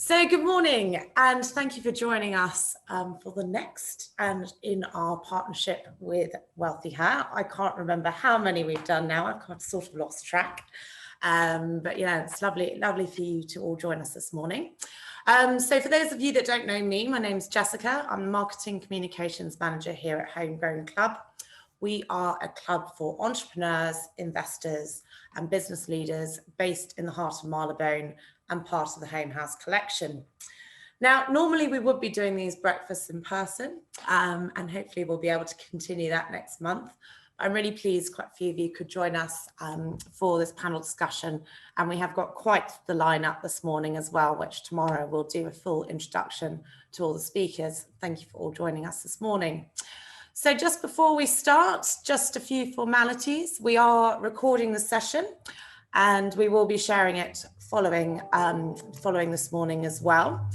So good morning, and thank you for joining us for the next and in our partnership with Wealthy Her. I can't remember how many we've done now. I've sort of lost track. But yeah, it's lovely for you to all join us this morning. So for those of you that don't know me, my name's Jessica. I'm the Marketing Communications Manager here at Homegrown Club. We are a club for entrepreneurs, investors, and business leaders based in the heart of Marylebone and part of the Home House collection. Now, normally we would be doing these breakfasts in person, and hopefully we'll be able to continue that next month. I'm really pleased quite a few of you could join us for this panel discussion, and we have got quite the lineup this morning as well, which tomorrow we'll do a full introduction to all the speakers. Thank you for all joining us this morning. So just before we start, just a few formalities. We are recording the session and we will be sharing it following this morning as well.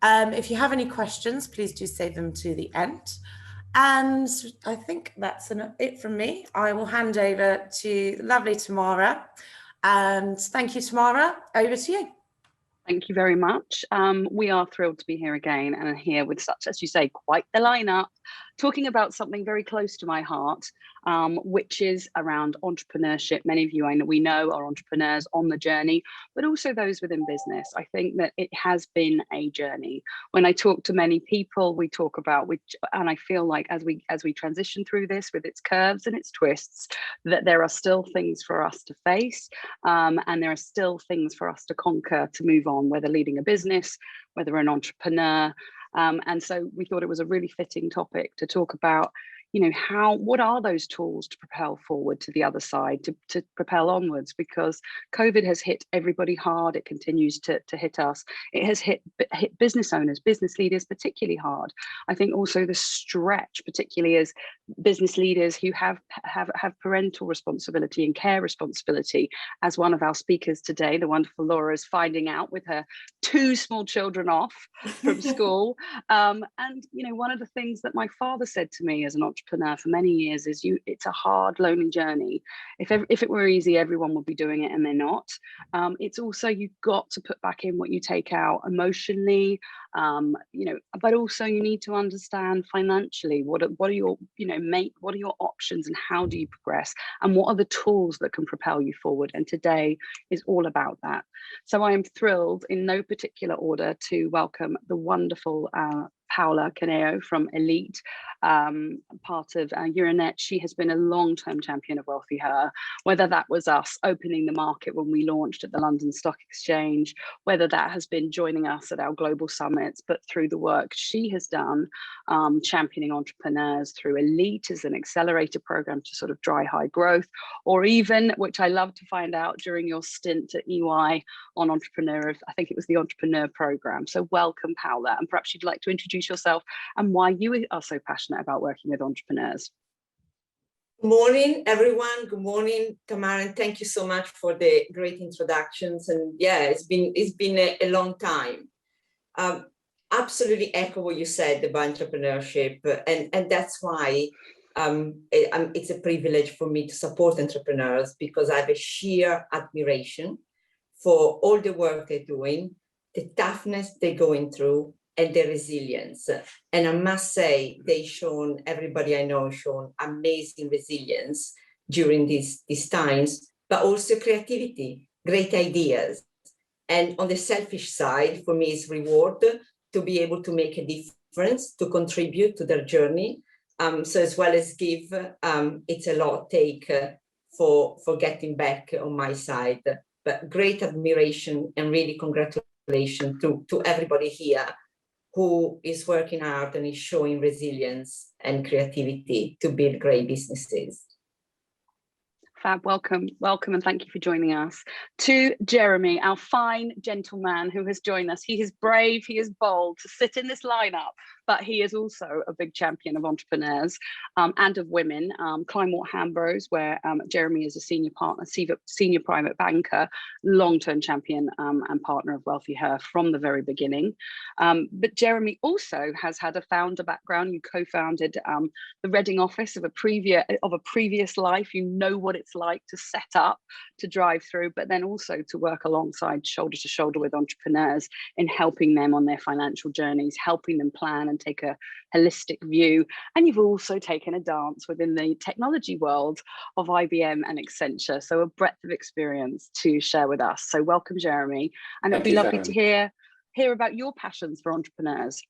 If you have any questions, please do save them to the end. And I think that's it from me. I will hand over to lovely Tamara. And thank you, Tamara. Over to you. Thank you very much. We are thrilled to be here again and here with such, as you say, quite the lineup, talking about something very close to my heart, which is around entrepreneurship. Many of you we know are entrepreneurs on the journey, but also those within business. I think that it has been a journey. When I talk to many people, we talk about and I feel like as we transition through this with its curves and its twists, that there are still things for us to face, and there are still things for us to conquer, to move on, whether leading a business, whether an entrepreneur. And so we thought it was a really fitting topic to talk about, what are those tools to propel forward to the other side, to propel onwards, because COVID has hit everybody hard. It continues to hit us. It has hit business owners, business leaders particularly hard. I think also the stretch, particularly as business leaders who have parental responsibility and care responsibility, as one of our speakers today, the wonderful Laura, is finding out with her 2 small children off from school. And one of the things that my father said to me as an entrepreneur for many years is it's a hard, lonely journey. If it were easy, everyone would be doing it, and they're not. It's also, you've got to put back in what you take out emotionally, but also you need to understand financially what are your options and how do you progress, and what are the tools that can propel you forward. And today is all about that. So I am thrilled, in no particular order, to welcome the wonderful Paola Cuneo from Elite, part of Rejuvenate. She has been a long-term champion of Wealthy Her, whether that was us opening the market when we launched at the London Stock Exchange, whether that has been joining us at our global summits, but through the work she has done, championing entrepreneurs through Elite as an accelerator program to sort of dry high growth, or even, which I love to find out during your stint at EY on Entrepreneur, I think it was the Entrepreneur program. So welcome, Paola, and perhaps you'd like to introduce yourself and why you are so passionate about working with entrepreneurs. Good morning, everyone. Good morning, Tamara, and thank you so much for the great introductions. And yeah, it's been a long time. Absolutely echo what you said about entrepreneurship, and that's why it's a privilege for me to support entrepreneurs, because I have a sheer admiration for all the work they're doing, the toughness they're going through, and the resilience. And I must say, everybody I know shown amazing resilience during these times, but also creativity, great ideas. And on the selfish side, for me, is reward to be able to make a difference, to contribute to their journey. So as well as give, it's a lot take for getting back on my side. But great admiration and really congratulations to everybody here who is working hard and is showing resilience and creativity to build great businesses. Fab, welcome, and thank you for joining us. To Jeremy, our fine gentleman who has joined us. He is brave, he is bold to sit in this lineup, but he is also a big champion of entrepreneurs and of women. Kleinwort Hambros, where Jeremy is a senior partner, senior private banker, long-term champion and partner of Wealthy Her from the very beginning. But Jeremy also has had a founder background. You co-founded the Reading office of a previous life. You know what it's like to set up, to drive through, but then also to work alongside, shoulder to shoulder with entrepreneurs in helping them on their financial journeys, helping them plan and take a holistic view. And you've also taken a dance within the technology world of IBM and Accenture, so a breadth of experience to share with us. So welcome, Jeremy, and it'd be lovely to hear about your passions for entrepreneurs.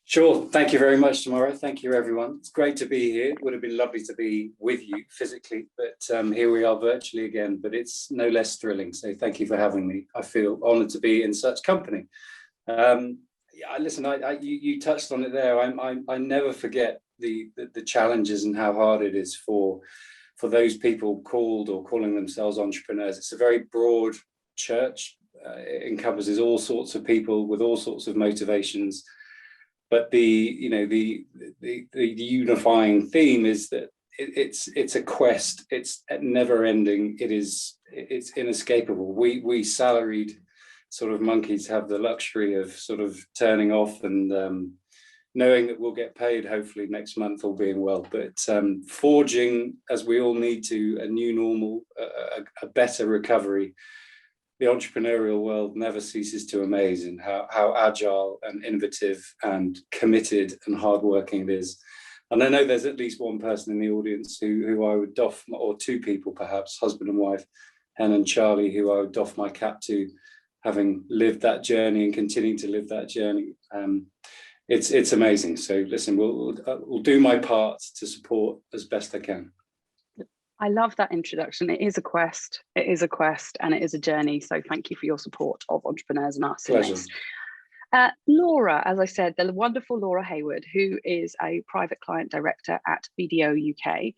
Sure. Thank you very much, Tamara. Thank you, everyone. It's great to be here. It would have been lovely to be with you physically, but here we are virtually again, but it's no less thrilling. So thank you for having me. I feel honoured to be in such company. Yeah, listen, you touched on it there. I never forget the challenges and how hard it is for those people called or calling themselves entrepreneurs. It's a very broad church. It encompasses all sorts of people with all sorts of motivations. But the unifying theme is that it's a quest. It's never ending. It's inescapable. We salaried sort of monkeys have the luxury of sort of turning off and knowing that we'll get paid hopefully next month, all being well. But forging, as we all need to, a new normal, a better recovery. The entrepreneurial world never ceases to amaze in how agile and innovative and committed and hardworking it is. And I know there's at least one person in the audience who I would doff, or two people perhaps, husband and wife, Hen and Charlie, who I would doff my cap to, having lived that journey and continuing to live that journey. It's amazing. So listen, we'll do my part to support as best I can. I love that introduction. It is a quest. It is a quest and it is a journey. So thank you for your support of entrepreneurs and us. Pleasure. Laura, as I said, the wonderful Laura Hayward, who is a private client director at BDO UK.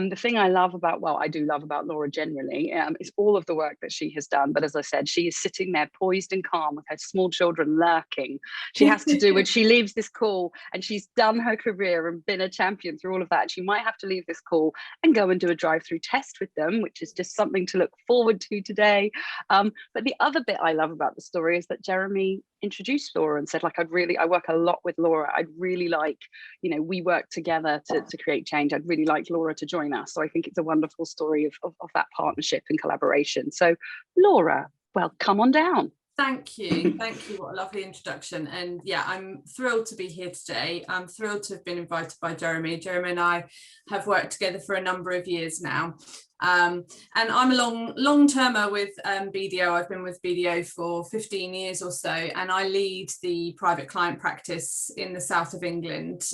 The thing I love about, well, I do love about Laura generally, is all of the work that she has done. But as I said, she is sitting there poised and calm with her small children lurking. She has to do when she leaves this call, and she's done her career and been a champion through all of that. She might have to leave this call and go and do a drive-through test with them, which is just something to look forward to today. But the other bit I love about the story is that Jeremy introduced Laura and said, like, I work a lot with Laura. I'd really like, we work together to create change. I'd really like Laura to join us. So I think it's a wonderful story of that partnership and collaboration. So Laura, well, come on down. Thank you. What a lovely introduction. And yeah, I'm thrilled to be here today. I'm thrilled to have been invited by Jeremy. Jeremy and I have worked together for a number of years now. And I'm a long-termer with BDO. I've been with BDO for 15 years or so, and I lead the private client practice in the south of England.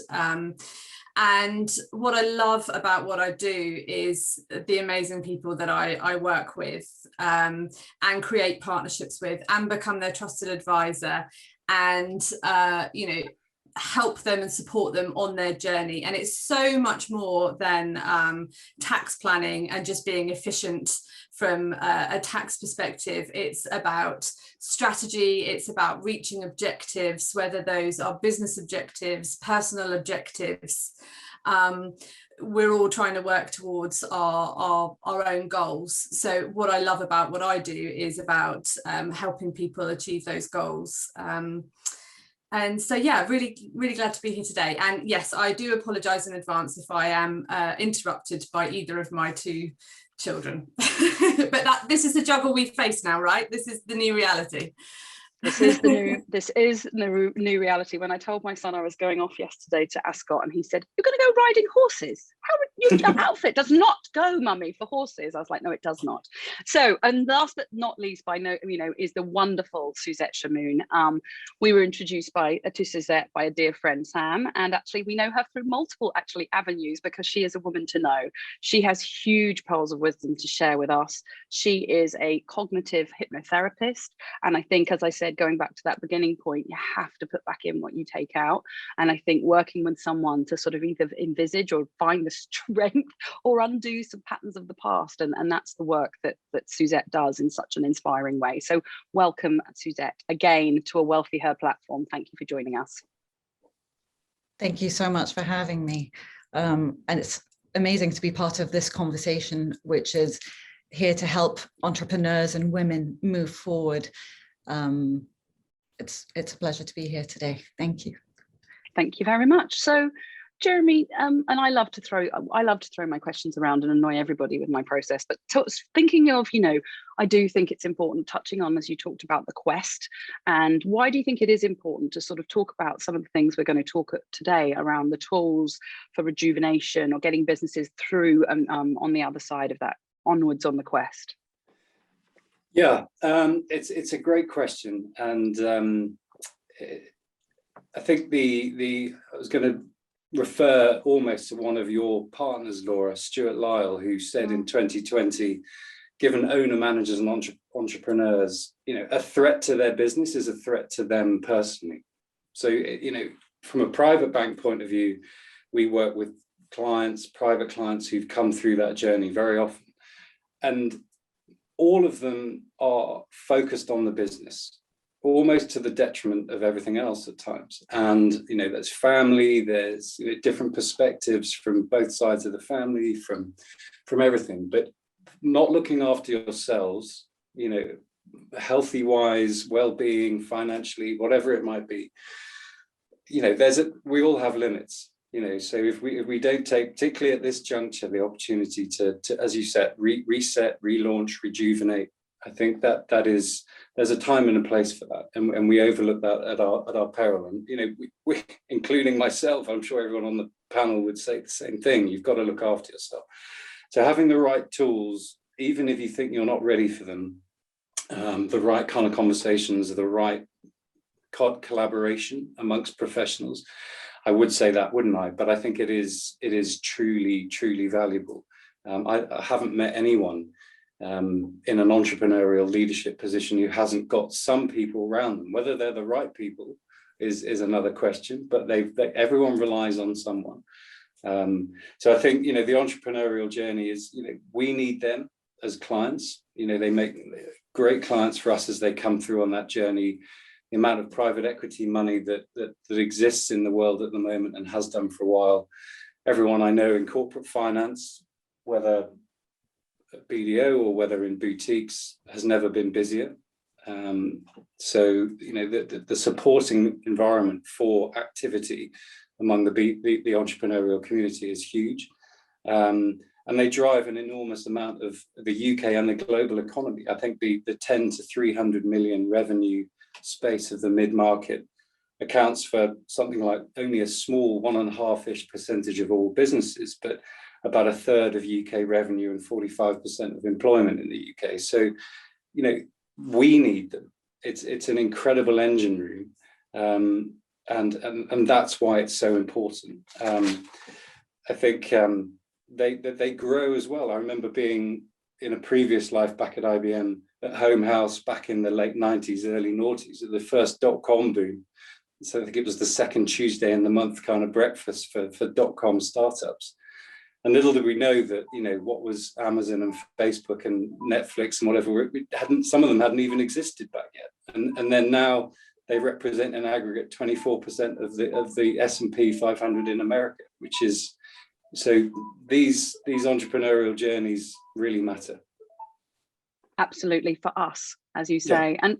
And what I love about what I do is the amazing people that I work with and create partnerships with and become their trusted advisor and, help them and support them on their journey. And it's so much more than tax planning and just being efficient from a tax perspective. It's about strategy, it's about reaching objectives, whether those are business objectives, personal objectives. We're all trying to work towards our own goals. So what I love about what I do is about helping people achieve those goals. And so, yeah, really glad to be here today. And yes, I do apologise in advance if I am interrupted by either of my two children. But this is the juggle we face now, right? This is the new reality. This is the new reality. When I told my son I was going off yesterday to Ascot, and he said, "You're going to go riding horses? That outfit does not go, mummy, for horses." I was like, no, it does not. So, and last but not least, is the wonderful Suzette Shahmoon. We were introduced to Suzette by a dear friend, Sam, and actually we know her through multiple avenues because she is a woman to know. She has huge pearls of wisdom to share with us. She is a cognitive hypnotherapist, and I think, as I said, going back to that beginning point, you have to put back in what you take out. And I think working with someone to sort of either envisage or find the strength or undo some patterns of the past, and that's the work that Suzette does in such an inspiring way. So welcome, Suzette, again to a Wealthy Her platform. Thank you for joining us. Thank you so much for having me. And it's amazing to be part of this conversation, which is here to help entrepreneurs and women move forward. It's a pleasure to be here today. Thank you. Thank you very much. So Jeremy, and I love to throw my questions around and annoy everybody with my process, but thinking of, I do think it's important, touching on, as you talked about, the quest, and why do you think it is important to sort of talk about some of the things we're going to talk today around the tools for rejuvenation or getting businesses through and on the other side of that, onwards on the quest? Yeah, it's a great question, and I think I was going to refer almost to one of your partners, Laura, Stuart Lyle, who said in 2020, given owner managers and entrepreneurs, a threat to their business is a threat to them personally. So, from a private bank point of view, we work with private clients who've come through that journey very often. And all of them are focused on the business, almost to the detriment of everything else at times. And, there's family, there's different perspectives from both sides of the family, from everything, but not looking after yourselves, healthy wise, well-being, financially, whatever it might be, we all have limits, so if we don't take, particularly at this juncture, the opportunity to as you said, reset, relaunch, rejuvenate, I think there's a time and a place for that, and we overlook that at our peril. And we, including myself, I'm sure everyone on the panel would say the same thing. You've got to look after yourself. So having the right tools, even if you think you're not ready for them, the right kind of conversations, the right collaboration amongst professionals, I would say that, wouldn't I? But I think it is truly, truly valuable. I haven't met anyone in an entrepreneurial leadership position who hasn't got some people around them. Whether they're the right people is another question, but everyone relies on someone. So I think, the entrepreneurial journey is, we need them as clients. They make great clients for us as they come through on that journey. The amount of private equity money that exists in the world at the moment and has done for a while. Everyone I know in corporate finance, whether BDO or whether in boutiques, has never been busier. So the supporting environment for activity among the entrepreneurial community is huge, and they drive an enormous amount of the UK and the global economy. I think the 10 to 300 million revenue space of the mid-market accounts for something like only a small 1.5% of all businesses, but about a third of UK revenue and 45% of employment in the UK. So, we need them. It's an incredible engine room, and that's why it's so important. I think they grow as well. I remember being in a previous life back at IBM at Home House back in the late 90s, early noughties, at the first .com boom. So I think it was the second Tuesday in the month kind of breakfast for .com startups. And little did we know that, what was Amazon and Facebook and Netflix and whatever, some of them hadn't even existed back yet. And then now they represent an aggregate 24% of the S&P 500 in America, which is, so these entrepreneurial journeys really matter. Absolutely, for us, as you say. And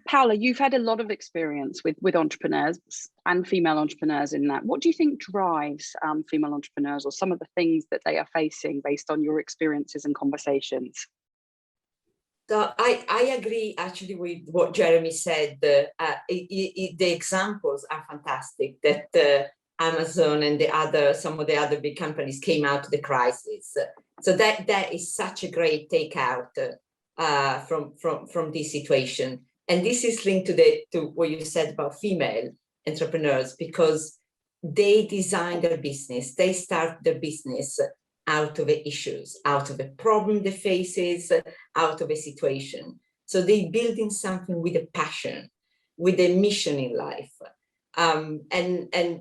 Paola, you've had a lot of experience with entrepreneurs and female entrepreneurs in that. What do you think drives female entrepreneurs, or some of the things that they are facing based on your experiences and conversations? So I agree actually with what Jeremy said. The examples are fantastic, that Amazon and some of the other big companies came out of the crisis. So that is such a great takeout from this situation. And this is linked to what you said about female entrepreneurs, because they design their business, they start their business out of issues, out of a problem they faces, out of a situation. So they building something with a passion, with a mission in life. And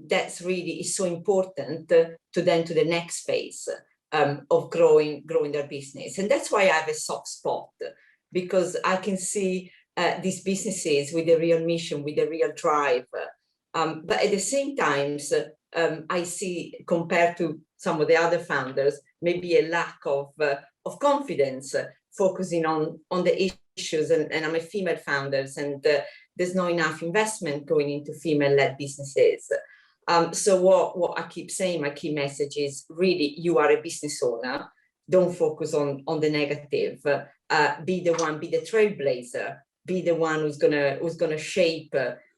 that's really is so important to the next phase of growing their business. And that's why I have a soft spot, because I can see these businesses with a real mission, with a real drive. But at the same time, I see, compared to some of the other founders, maybe a lack of confidence, focusing on the issues. And I'm a female founder, and there's not enough investment going into female-led businesses. So what I keep saying, my key message is really, you are a business owner. Don't focus on the negative. Be the one, be the trailblazer. Be the one who's gonna shape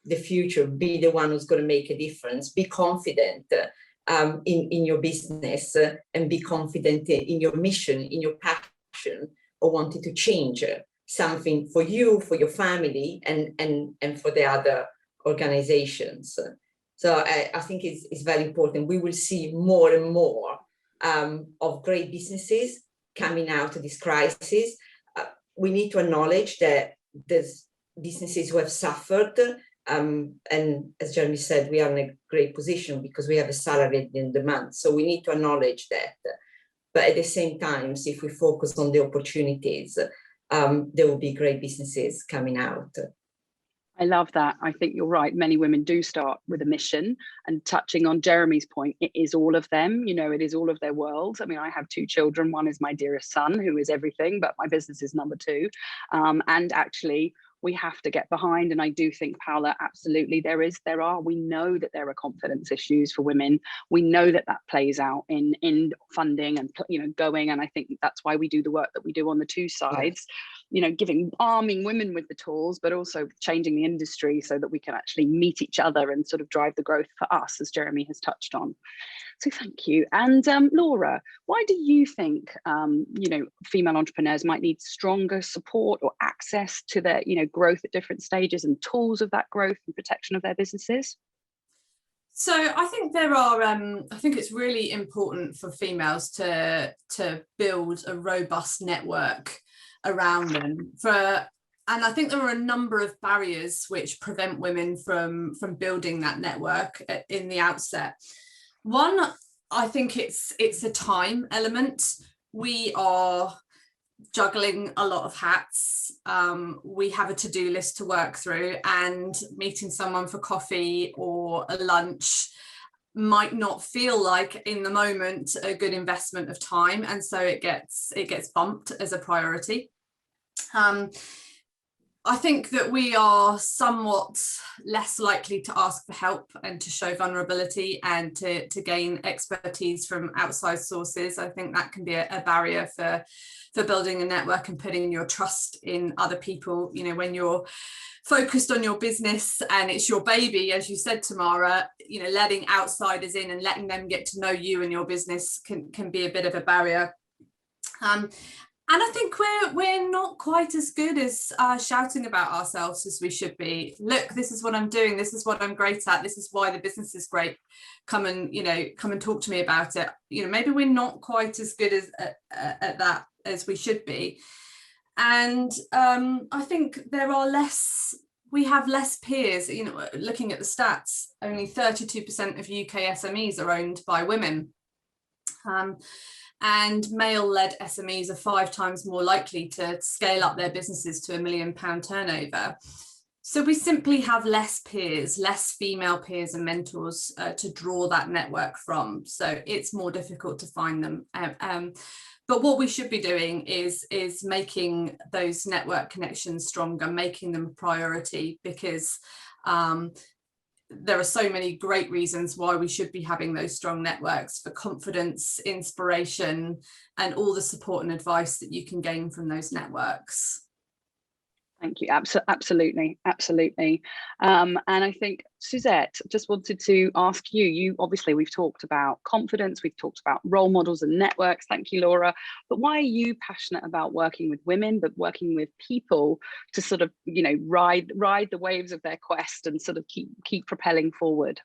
the future. Be the one who's gonna make a difference. Be confident in your business, and be confident in your mission, in your passion, or wanting to change something for you, for your family, and for the other organizations. So I think it's very important. We will see more and more of great businesses coming out of this crisis. We need to acknowledge that there's businesses who have suffered. And as Jeremy said, we are in a great position because we have a salary in demand. So we need to acknowledge that. But at the same time, if we focus on the opportunities, there will be great businesses coming out. I love that. I think you're right. Many women do start with a mission, and touching on Jeremy's point, it is all of them, you know, it is all of their worlds. I mean, I have 2 children. One is my dearest son, who is everything, but my business is number 2. And actually, we have to get behind. And I do think, Paola, absolutely, we know that there are confidence issues for women. We know that plays out in funding and, you know, going. And I think that's why we do the work that we do on the 2 sides, you know, arming women with the tools, but also changing the industry so that we can actually meet each other and sort of drive the growth for us, as Jeremy has touched on. So thank you. And Laura, why do you think, you know, female entrepreneurs might need stronger support or access to their, you know, growth at different stages and tools of that growth and protection of their businesses? So I think there are, I think it's really important for females to build a robust network around them. And I think there are a number of barriers which prevent women from building that network in the outset. One, I think it's a time element. We are juggling a lot of hats. We have a to-do list to work through, and meeting someone for coffee or a lunch might not feel like in the moment a good investment of time, and so it gets bumped as a priority. I think that we are somewhat less likely to ask for help and to show vulnerability and to gain expertise from outside sources. I think that can be a barrier for building a network and putting your trust in other people. You know, when you're focused on your business and it's your baby, as you said, Tamara, you know, letting outsiders in and letting them get to know you and your business can be a bit of a barrier. And I think we're not quite as good as shouting about ourselves as we should be. Look, this is what I'm doing. This is what I'm great at. This is why the business is great. Come and talk to me about it. You know, maybe we're not quite as good as at that as we should be. And I think we have less peers. You know, looking at the stats, only 32% of UK SMEs are owned by women. And male-led SMEs are 5 times more likely to scale up their businesses to £1 million turnover. So we simply have less peers, less female peers and mentors to draw that network from. So it's more difficult to find them. But what we should be doing is making those network connections stronger, making them a priority, because there are so many great reasons why we should be having those strong networks for confidence, inspiration, and all the support and advice that you can gain from those networks. Thank you. Absolutely. And I think, Suzette, just wanted to ask you, obviously we've talked about confidence, we've talked about role models and networks. Thank you, Laura. But why are you passionate about working with women, but working with people to sort of, you know, ride the waves of their quest and sort of keep propelling forward?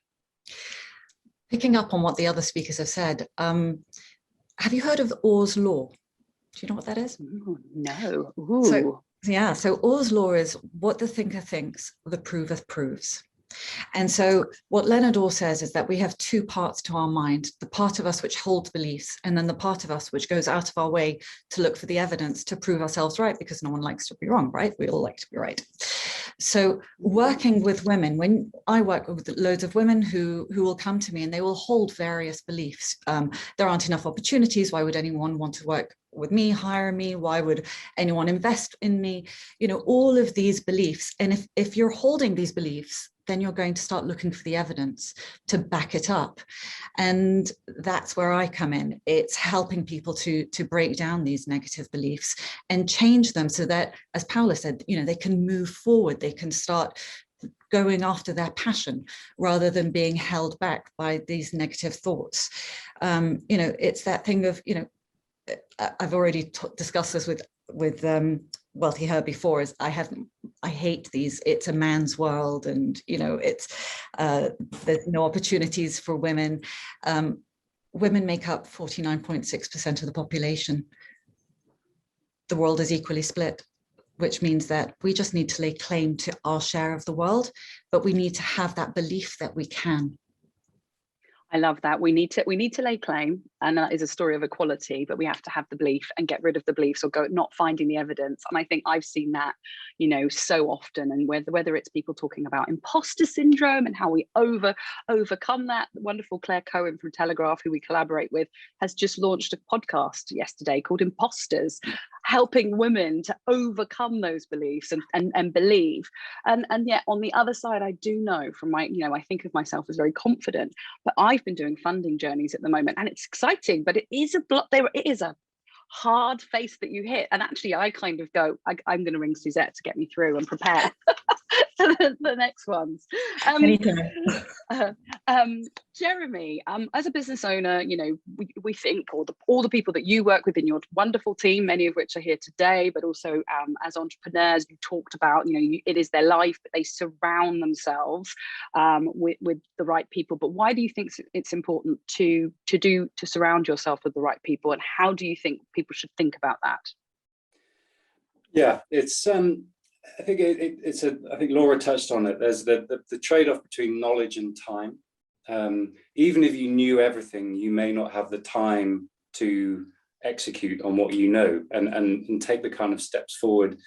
Picking up on what the other speakers have said, have you heard of Orr's law? Do you know what that is? Ooh, no. Ooh. So Orr's law is what the thinker thinks, the prover proves. And so what Leonard Orr says is that we have 2 parts to our mind, the part of us which holds beliefs, and then the part of us which goes out of our way to look for the evidence to prove ourselves right, because no one likes to be wrong, right? We all like to be right. So working with women, when I work with loads of women who will come to me and they will hold various beliefs. There aren't enough opportunities. Why would anyone want to work with me, hire me? Why would anyone invest in me? You know, all of these beliefs. And if you're holding these beliefs, then you're going to start looking for the evidence to back it up. And that's where I come in. It's helping people to break down these negative beliefs and change them so that, as Paola said, you know, they can move forward, they can start going after their passion rather than being held back by these negative thoughts. You know, it's that thing of, you know, I've already discussed this with Wealthy Her before, is I hate these, it's a man's world, and you know, it's there's no opportunities for women. Women make up 49.6% of the population. The world is equally split, which means that we just need to lay claim to our share of the world, but we need to have that belief that we can. I love that. We need to lay claim, and that is a story of equality, but we have to have the belief and get rid of the beliefs or go not finding the evidence. And I think I've seen that, you know, so often, and whether it's people talking about imposter syndrome and how we overcome that. The wonderful Claire Cohen from Telegraph, who we collaborate with, has just launched a podcast yesterday called Imposters, helping women to overcome those beliefs and believe. And yet on the other side, I do know from my, you know, I think of myself as very confident, but I've been doing funding journeys at the moment, and it's exciting, but it is a hard face that you hit. And actually I kind of go, I'm going to ring Suzette to get me through and prepare for the next ones. Jeremy, as a business owner, you know, we think all the people that you work with in your wonderful team, many of which are here today, but also as entrepreneurs, you talked about, you know, it is their life, but they surround themselves with the right people. But why do you think it's important to surround yourself with the right people, and how do you think people should think about that? Yeah, it's I think I think Laura touched on it. There's the trade-off between knowledge and time. Even if you knew everything, you may not have the time to execute on what you know and take the kind of steps forward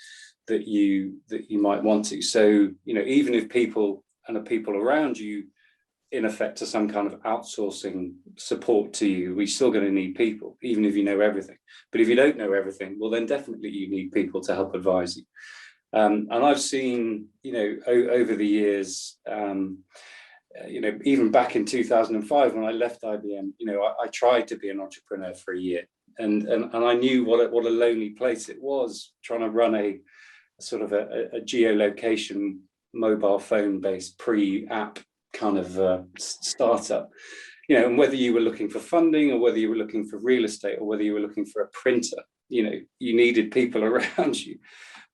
that you might want to. So, you know, even if people and the people around you in effect are some kind of outsourcing support to you, we're still going to need people, even if you know everything. But if you don't know everything, well, then definitely you need people to help advise you. And I've seen, you know, over the years, you know, even back in 2005 when I left IBM, you know, I tried to be an entrepreneur for a year, and I knew what a lonely place it was trying to run a sort of a geolocation mobile phone based pre-app kind of startup, you know, and whether you were looking for funding or whether you were looking for real estate or whether you were looking for a printer, you know, you needed people around you.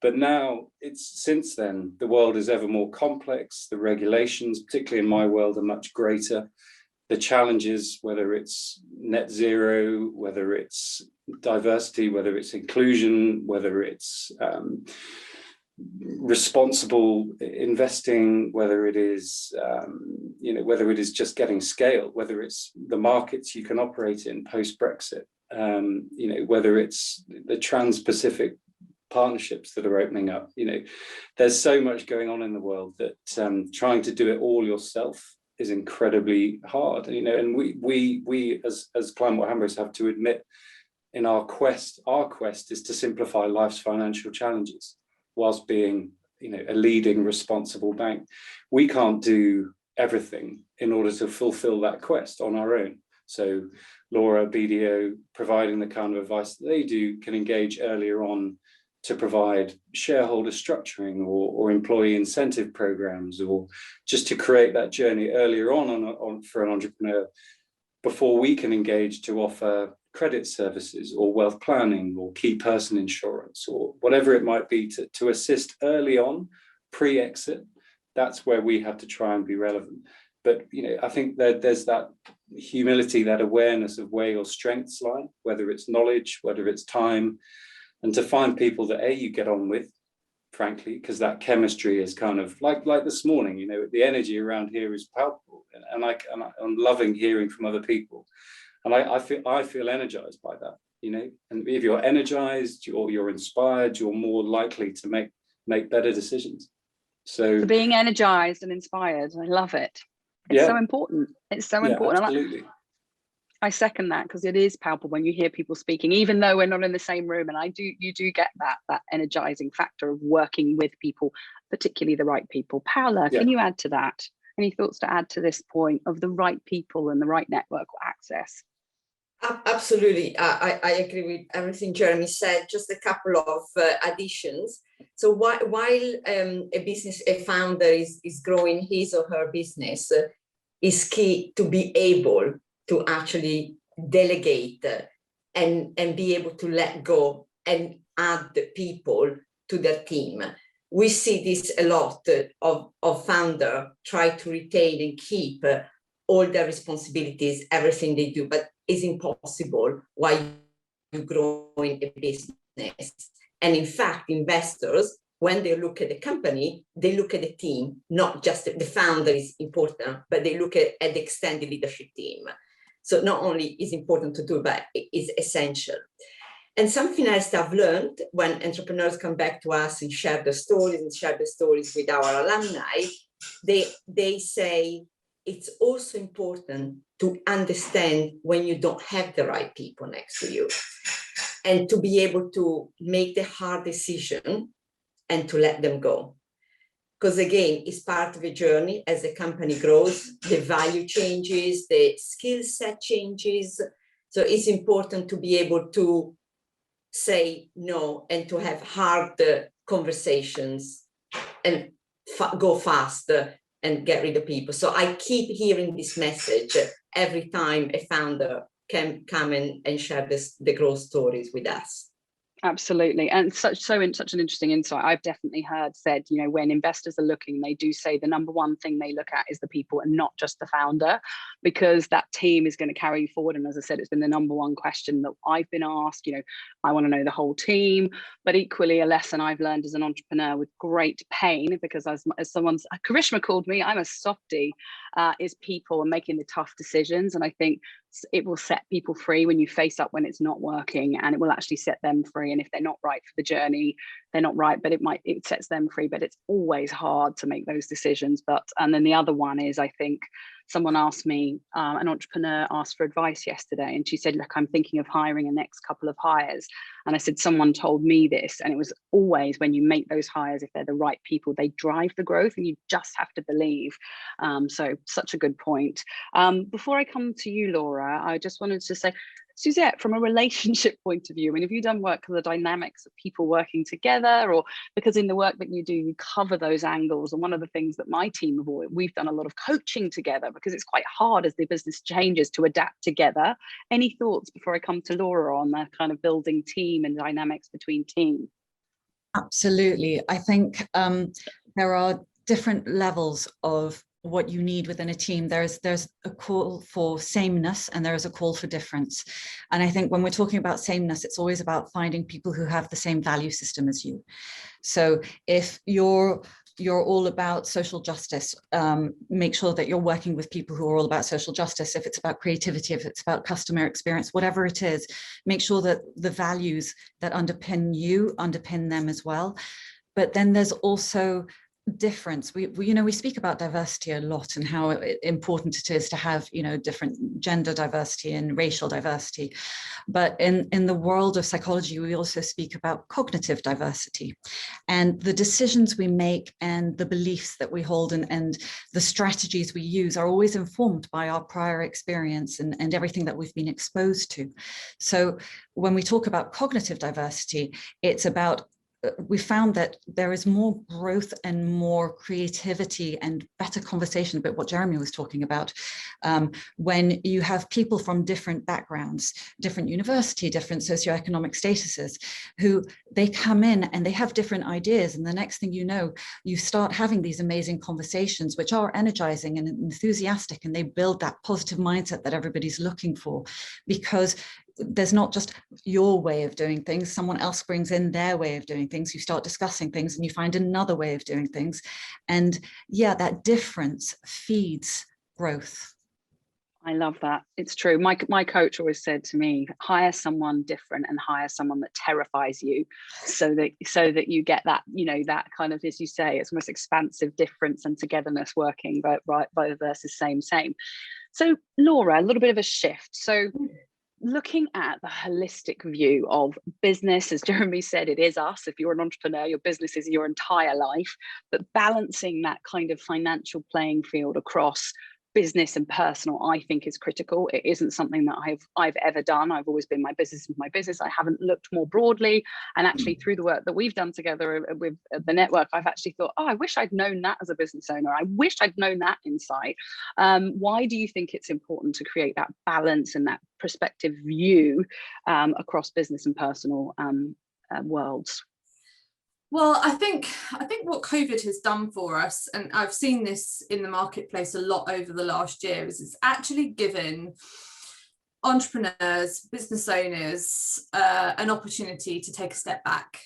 But now since then, the world is ever more complex. The regulations, particularly in my world, are much greater. The challenges, whether it's net zero, whether it's diversity, whether it's inclusion, whether it's responsible investing, whether it is, you know, whether it is just getting scale, whether it's the markets you can operate in post-Brexit, you know, whether it's the trans-Pacific partnerships that are opening up. You know, there's so much going on in the world that trying to do it all yourself is incredibly hard. You know, and we as Climate Hambros have to admit, in our quest is to simplify life's financial challenges whilst being, you know, a leading responsible bank. We can't do everything in order to fulfill that quest on our own. So Laura, BDO, providing the kind of advice that they do, can engage earlier on to provide shareholder structuring or employee incentive programs, or just to create that journey earlier on for an entrepreneur before we can engage to offer credit services or wealth planning or key person insurance or whatever it might be to assist early on, pre-exit. That's where we have to try and be relevant. But, you know, I think that there's that humility, that awareness of where your strengths lie, whether it's knowledge, whether it's time, and to find people that you get on with, frankly, because that chemistry is kind of like this morning, you know, the energy around here is palpable, and I'm loving hearing from other people, and I feel energized by that, you know. And if you're energized or you're inspired, you're more likely to make better decisions. So being energized and inspired, I love it. It's so important. It's so important. Absolutely. I second that, because it is palpable when you hear people speaking, even though we're not in the same room. And you do get that energizing factor of working with people, particularly the right people. Paola, can you add to that? Any thoughts to add to this point of the right people and the right network or access? Absolutely. I agree with everything Jeremy said. Just a couple of additions. So while a founder is growing his or her business, is key to be able to actually delegate and be able to let go and add people to their team. We see this a lot of founder try to retain and keep all their responsibilities, everything they do, but it's impossible while you're growing a business. And in fact, investors, when they look at the company, they look at the team, not just the founder is important, but they look at the extended leadership team. So not only is important to do, but it is essential. And something else that I've learned when entrepreneurs come back to us and share their stories with our alumni, they say it's also important to understand when you don't have the right people next to you and to be able to make the hard decision and to let them go. Because again, it's part of a journey. As the company grows, the value changes, the skill set changes. So it's important to be able to say no and to have hard conversations and go fast and get rid of people. So I keep hearing this message every time a founder can come in and share the growth stories with us. Absolutely. And such an interesting insight. I've definitely heard said, you know, when investors are looking, they do say the number one thing they look at is the people and not just the founder, because that team is going to carry you forward. And as I said, it's been the number one question that I've been asked. You know, I want to know the whole team, but equally a lesson I've learned as an entrepreneur with great pain, because as Karishma called me, I'm a softie, is people and making the tough decisions. And I think it will set people free when you face up when it's not working, and it will actually set them free. And if they're not right for the journey, they're not right, but it sets them free. But it's always hard to make those decisions. And then the other one is, I think someone asked me, an entrepreneur asked for advice yesterday, and she said, look, I'm thinking of hiring a next couple of hires. And I said, someone told me this, and it was always when you make those hires, if they're the right people, they drive the growth, and you just have to believe. So such a good point. Before I come to you, Laura, I just wanted to say, Suzette, from a relationship point of view, I mean, have you done work for the dynamics of people working together, or because in the work that you do, you cover those angles? And one of the things that my team we've done a lot of coaching together, because it's quite hard as the business changes to adapt together. Any thoughts before I come to Laura on the kind of building team and dynamics between team? Absolutely. I think there are different levels of what you need within a team. There's a call for sameness and there is a call for difference. And I think when we're talking about sameness, it's always about finding people who have the same value system as you. So if you're all about social justice, make sure that you're working with people who are all about social justice. If it's about creativity, if it's about customer experience, whatever it is, make sure that the values that underpin you underpin them as well. But then there's also difference. We speak about diversity a lot and how important it is to have, different gender diversity and racial diversity. But in the world of psychology, we also speak about cognitive diversity, and the decisions we make and the beliefs that we hold and the strategies we use are always informed by our prior experience and everything that we've been exposed to. So when we talk about cognitive diversity, it's about we found that there is more growth and more creativity and better conversation about what Jeremy was talking about when you have people from different backgrounds, different university, different socioeconomic statuses, who they come in and they have different ideas. And the next thing you know, you start having these amazing conversations, which are energizing and enthusiastic, and they build that positive mindset that everybody's looking for, because there's not just your way of doing things. Someone else brings in their way of doing things. You start discussing things and you find another way of doing things. And yeah, that difference feeds growth. I love that. It's true. My coach always said to me, hire someone different and hire someone that terrifies you, so that you get that, that kind of, as you say, it's almost expansive difference and togetherness working, but right versus same. So Laura, a little bit of a shift. So looking at the holistic view of business, as Jeremy said, it is us. If you're an entrepreneur, your business is your entire life, but balancing that kind of financial playing field across business and personal, I think, is critical. It isn't something that I've ever done. I've always been my business with my business. I haven't looked more broadly. And actually through the work that we've done together with the network, I've actually thought, oh, I wish I'd known that as a business owner. I wish I'd known that insight. Why do you think it's important to create that balance and that perspective view across business and personal worlds? Well, I think what COVID has done for us, and I've seen this in the marketplace a lot over the last year, is it's actually given entrepreneurs, business owners, an opportunity to take a step back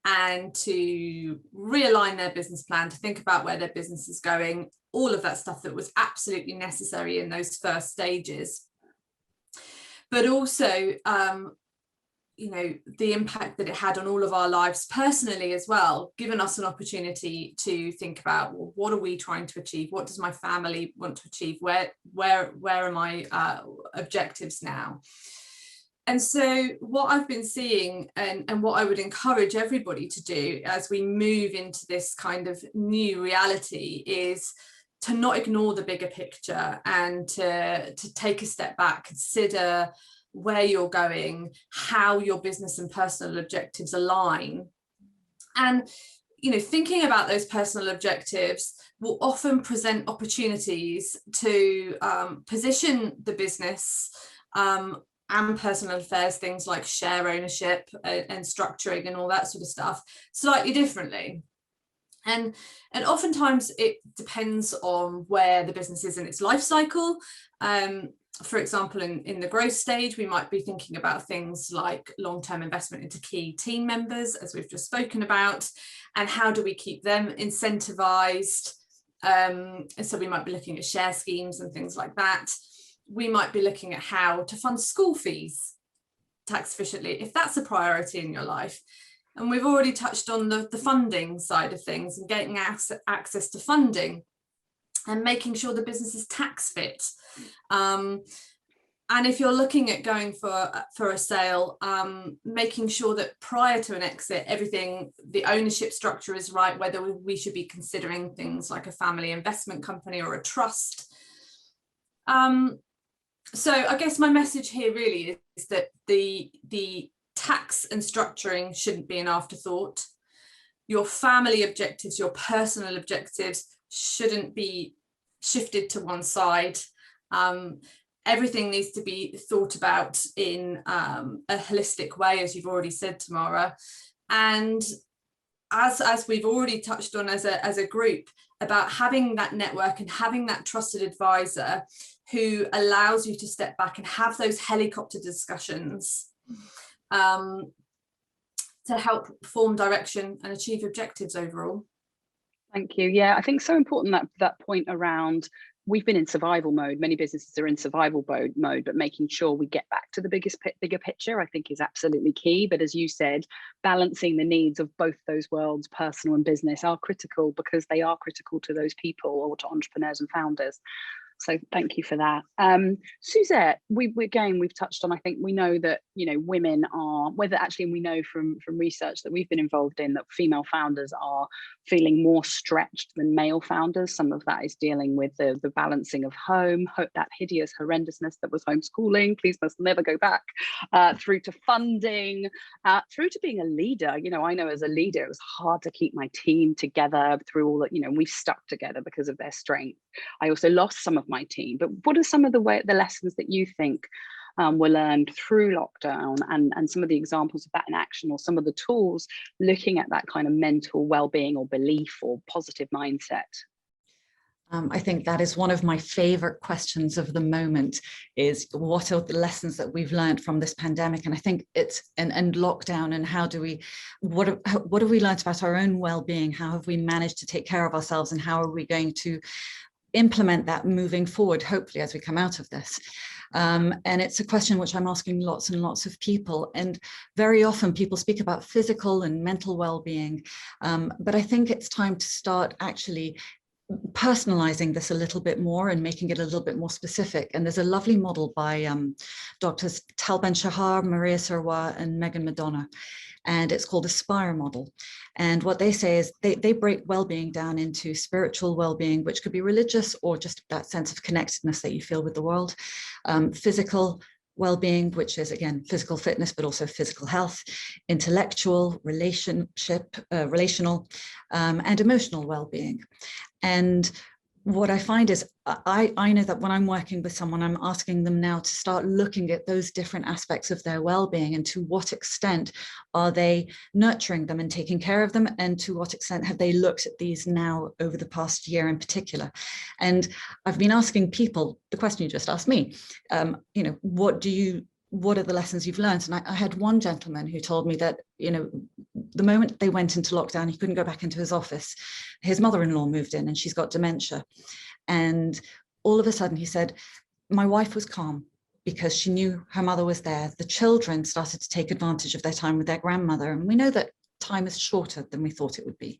and to realign their business plan, to think about where their business is going, all of that stuff that was absolutely necessary in those first stages. But also, you know, the impact that it had on all of our lives personally as well, given us an opportunity to think about, well, what are we trying to achieve? What does my family want to achieve? Where are my objectives now? And so what I've been seeing, and what I would encourage everybody to do as we move into this kind of new reality, is to not ignore the bigger picture and to take a step back, consider where you're going, how your business and personal objectives align. And, you know, thinking about those personal objectives will often present opportunities to position the business and personal affairs, things like share ownership and structuring and all that sort of stuff, slightly differently. And oftentimes it depends on where the business is in its life cycle. For example, in the growth stage, we might be thinking about things like long-term investment into key team members, as we've just spoken about, and how do we keep them incentivized? So we might be looking at share schemes and things like that. We might be looking at how to fund school fees tax efficiently, if that's a priority in your life. And we've already touched on the funding side of things and getting access to funding and making sure the business is tax fit. And if you're looking at going for a sale, making sure that prior to an exit, everything, the ownership structure is right, whether we should be considering things like a family investment company or a trust. So I guess my message here really is that the tax and structuring shouldn't be an afterthought. Your family objectives, your personal objectives shouldn't be shifted to one side. Everything needs to be thought about in a holistic way, as you've already said, Tamara. And as we've already touched on as a group, about having that network and having that trusted advisor who allows you to step back and have those helicopter discussions to help form direction and achieve objectives overall. Thank you. Yeah, I think so important that point around, we've been in survival mode. Many businesses are in survival mode, but making sure we get back to the bigger picture, I think, is absolutely key. But as you said, balancing the needs of both those worlds, personal and business, are critical, because they are critical to those people or to entrepreneurs and founders. So thank you for that. Suzette, we've touched on, I think we know that, you know, women are, whether actually we know from research that we've been involved in, that female founders are feeling more stretched than male founders. Some of that is dealing with the balancing of home, that hideous horrendousness that was homeschooling, please must never go back, through to funding, through to being a leader. You know, I know as a leader, it was hard to keep my team together through all that, you know, we stuck together because of their strength. I also lost some of my team, but what are some of the lessons that you think were learned through lockdown, and some of the examples of that in action, or some of the tools looking at that kind of mental well-being or belief or positive mindset? I think that is one of my favorite questions of the moment, is what are the lessons that we've learned from this pandemic? And I think it's and lockdown, and how do we, what have we learned about our own well-being? How have we managed to take care of ourselves, and how are we going to implement that moving forward, hopefully, as we come out of this? And it's a question which I'm asking lots and lots of people, and very often people speak about physical and mental well-being, but I think it's time to start actually personalizing this a little bit more and making it a little bit more specific. And there's a lovely model by Doctors Tal Ben-Shahar, Maria Serwa, and Megan Madonna. And it's called the Spire model. And what they say is they break well-being down into spiritual well-being, which could be religious or just that sense of connectedness that you feel with the world, physical well-being, which is again physical fitness but also physical health, intellectual, relational, and emotional well-being. And what I find is I know that when I'm working with someone, I'm asking them now to start looking at those different aspects of their well-being and to what extent are they nurturing them and taking care of them, and to what extent have they looked at these now over the past year in particular. And I've been asking people the question you just asked me, you know, what are the lessons you've learned? And I had one gentleman who told me that, you know, the moment they went into lockdown, he couldn't go back into his office. His mother-in-law moved in and she's got dementia. And all of a sudden he said, my wife was calm because she knew her mother was there. The children started to take advantage of their time with their grandmother. And we know that time is shorter than we thought it would be.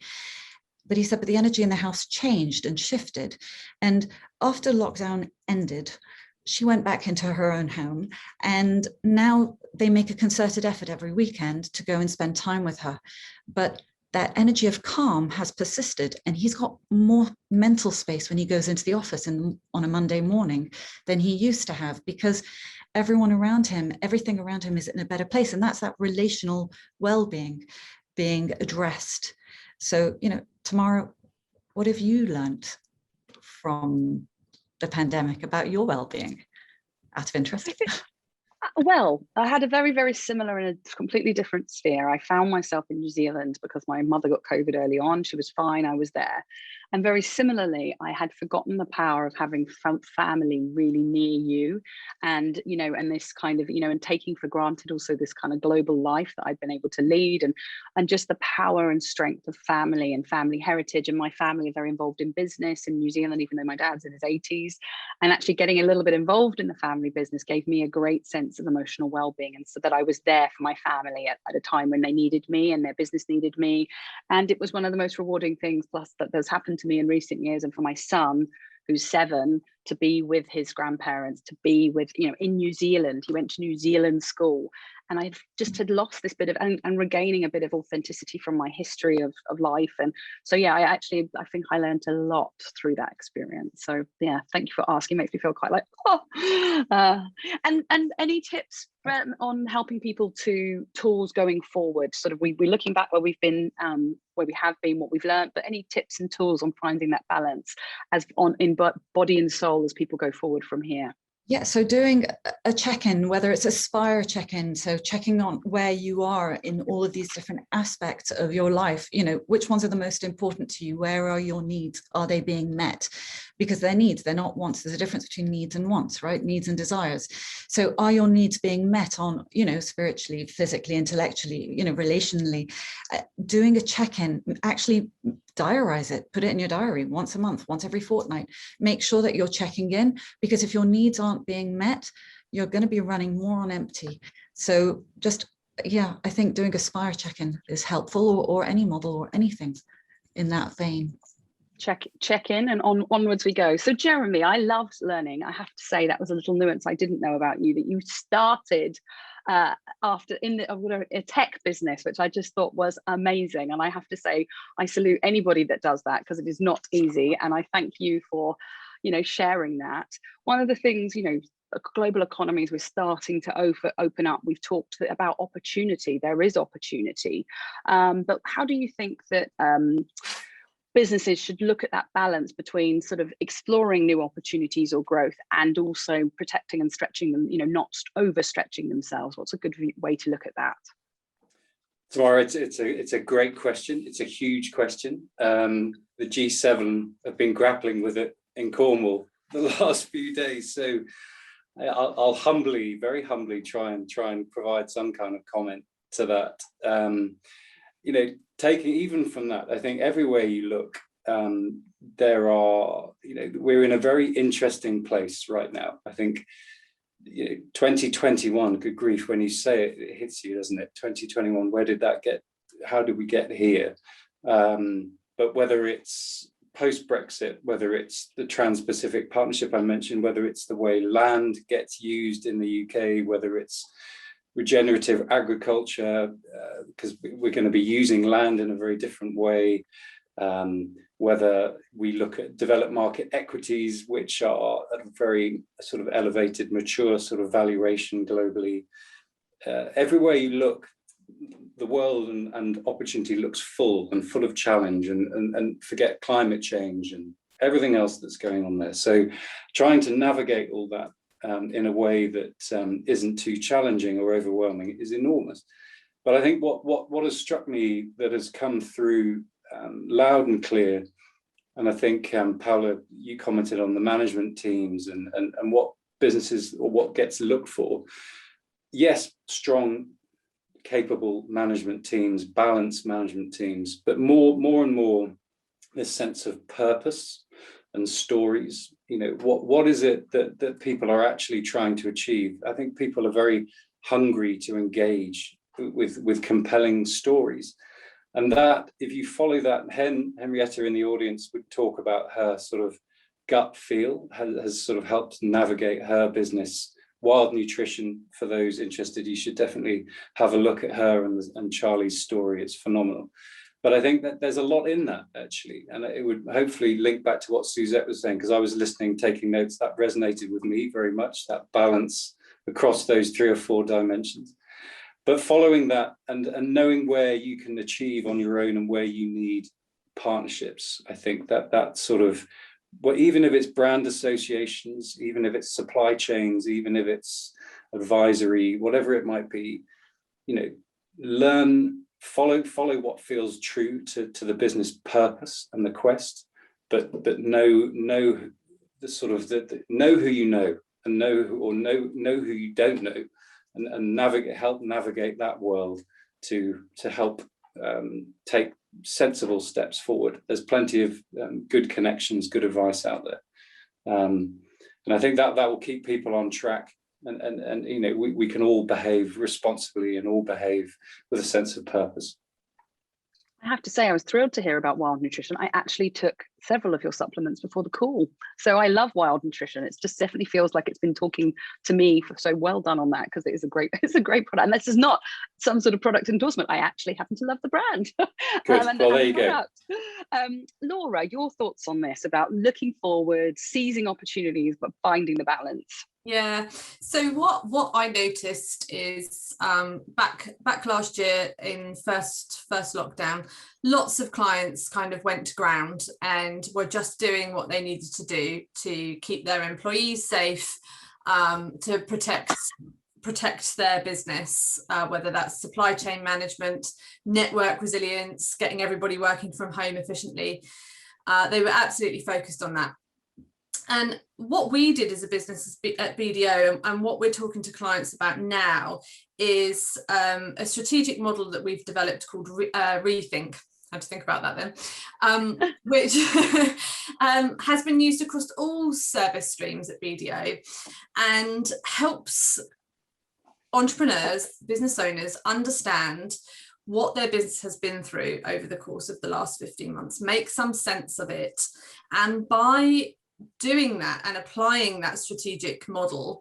But he said, but the energy in the house changed and shifted. And after lockdown ended, she went back into her own home, and now they make a concerted effort every weekend to go and spend time with her. But that energy of calm has persisted, and he's got more mental space when he goes into the office on a Monday morning than he used to have, because everyone around him, everything around him is in a better place. And that's that relational well-being being addressed. So, you know, Tamara, what have you learned from the pandemic about your well-being, out of interest? Well, I had a very, very similar in a completely different sphere. I found myself in New Zealand because my mother got COVID early on. She was fine, I was there. And very similarly, I had forgotten the power of having family really near you. And, you know, and this kind of, you know, and taking for granted also this kind of global life that I'd been able to lead, and just the power and strength of family and family heritage. And my family are very involved in business in New Zealand, even though my dad's in his 80s. And actually getting a little bit involved in the family business gave me a great sense of emotional well-being, and so that I was there for my family at a time when they needed me and their business needed me. And it was one of the most rewarding things plus that has happened to me in recent years. And for my son, who's 7, to be with his grandparents, to be with, you know, in New Zealand. He went to New Zealand school, and I just had lost this bit of, and regaining a bit of authenticity from my history of life. And so, yeah, I think I learned a lot through that experience. So yeah, thank you for asking. Makes me feel quite like, and any tips on helping people to tools going forward? Sort of, we're looking back where we've been, where we have been, what we've learned, but any tips and tools on finding that balance in body and soul as people go forward from here? Yeah, so doing a check-in, whether it's a Spire check-in, so checking on where you are in all of these different aspects of your life, you know, which ones are the most important to you? Where are your needs? Are they being met? Because they're needs, they're not wants. There's a difference between needs and wants, right? Needs and desires. So are your needs being met on, you know, spiritually, physically, intellectually, you know, relationally? Doing a check-in, actually diarize it, put it in your diary once a month, once every fortnight. Make sure that you're checking in, because if your needs aren't being met, you're going to be running more on empty. So just, yeah, I think doing a Spire check-in is helpful, or any model or anything in that vein. Check in, and onwards we go. So Jeremy, I loved learning. I have to say that was a little nuance I didn't know about you, that you started after in a tech business, which I just thought was amazing. And I have to say, I salute anybody that does that, because it is not easy. And I thank you for, you know, sharing that. One of the things, you know, global economies we're starting to open up. We've talked about opportunity. There is opportunity, but how do you think that businesses should look at that balance between sort of exploring new opportunities or growth, and also protecting and stretching them, you know, not overstretching themselves? What's a good way to look at that? Tamara, it's a great question. It's a huge question. The G7 have been grappling with it in Cornwall the last few days. So I'll very humbly try and provide some kind of comment to that. You know, taking even from that, I think everywhere you look, there are, you know, we're in a very interesting place right now. I think, you know, 2021, good grief, when you say it, it hits you, doesn't it? 2021, where did that get? How did we get here? But whether it's post-Brexit, whether it's the Trans-Pacific Partnership I mentioned, whether it's the way land gets used in the UK, whether it's regenerative agriculture, because we're going to be using land in a very different way, whether we look at developed market equities, which are at a very sort of elevated, mature sort of valuation globally. Everywhere you look, the world and opportunity looks full of challenge, and forget climate change and everything else that's going on there. So trying to navigate all that in a way that isn't too challenging or overwhelming is enormous. But I think what has struck me that has come through loud and clear, and I think Paola, you commented on the management teams and what businesses or what gets looked for. Yes, strong, capable management teams, balanced management teams, but more and more this sense of purpose and stories. You know, what is it that people are actually trying to achieve? I think people are very hungry to engage with compelling stories. And that, if you follow that, Henrietta in the audience would talk about her sort of gut feel, has sort of helped navigate her business. Wild Nutrition, for those interested, you should definitely have a look at her and Charlie's story. It's phenomenal. But I think that there's a lot in that, actually. And it would hopefully link back to what Suzette was saying, because I was listening, taking notes. That resonated with me very much, that balance across those 3 or 4 dimensions. But following that and knowing where you can achieve on your own and where you need partnerships, I think that sort of, well, even if it's brand associations, even if it's supply chains, even if it's advisory, whatever it might be, you know, learn, follow what feels true to the business purpose and the quest, but know the sort of know who you know, and know who you don't know, and help navigate that world to help take sensible steps forward. There's plenty of good connections, good advice out there, and I think that will keep people on track. And you know, we can all behave responsibly and all behave with a sense of purpose. I have to say, I was thrilled to hear about Wild Nutrition. I actually took several of your supplements before the call. So I love Wild Nutrition. It just definitely feels like it's been talking to me. So well done on that, because it's a great product. And this is not some sort of product endorsement. I actually happen to love the brand. Good. Well, there you go. Laura, your thoughts on this about looking forward, seizing opportunities, but finding the balance? Yeah, so what I noticed is back last year in first lockdown, lots of clients kind of went to ground and were just doing what they needed to do to keep their employees safe, to protect their business, whether that's supply chain management, network resilience, getting everybody working from home efficiently. They were absolutely focused on that. And what we did as a business at BDO, and what we're talking to clients about now, is a strategic model that we've developed called Rethink. I had to think about that then, which has been used across all service streams at BDO and helps entrepreneurs, business owners understand what their business has been through over the course of the last 15 months, make some sense of it, and by doing that and applying that strategic model,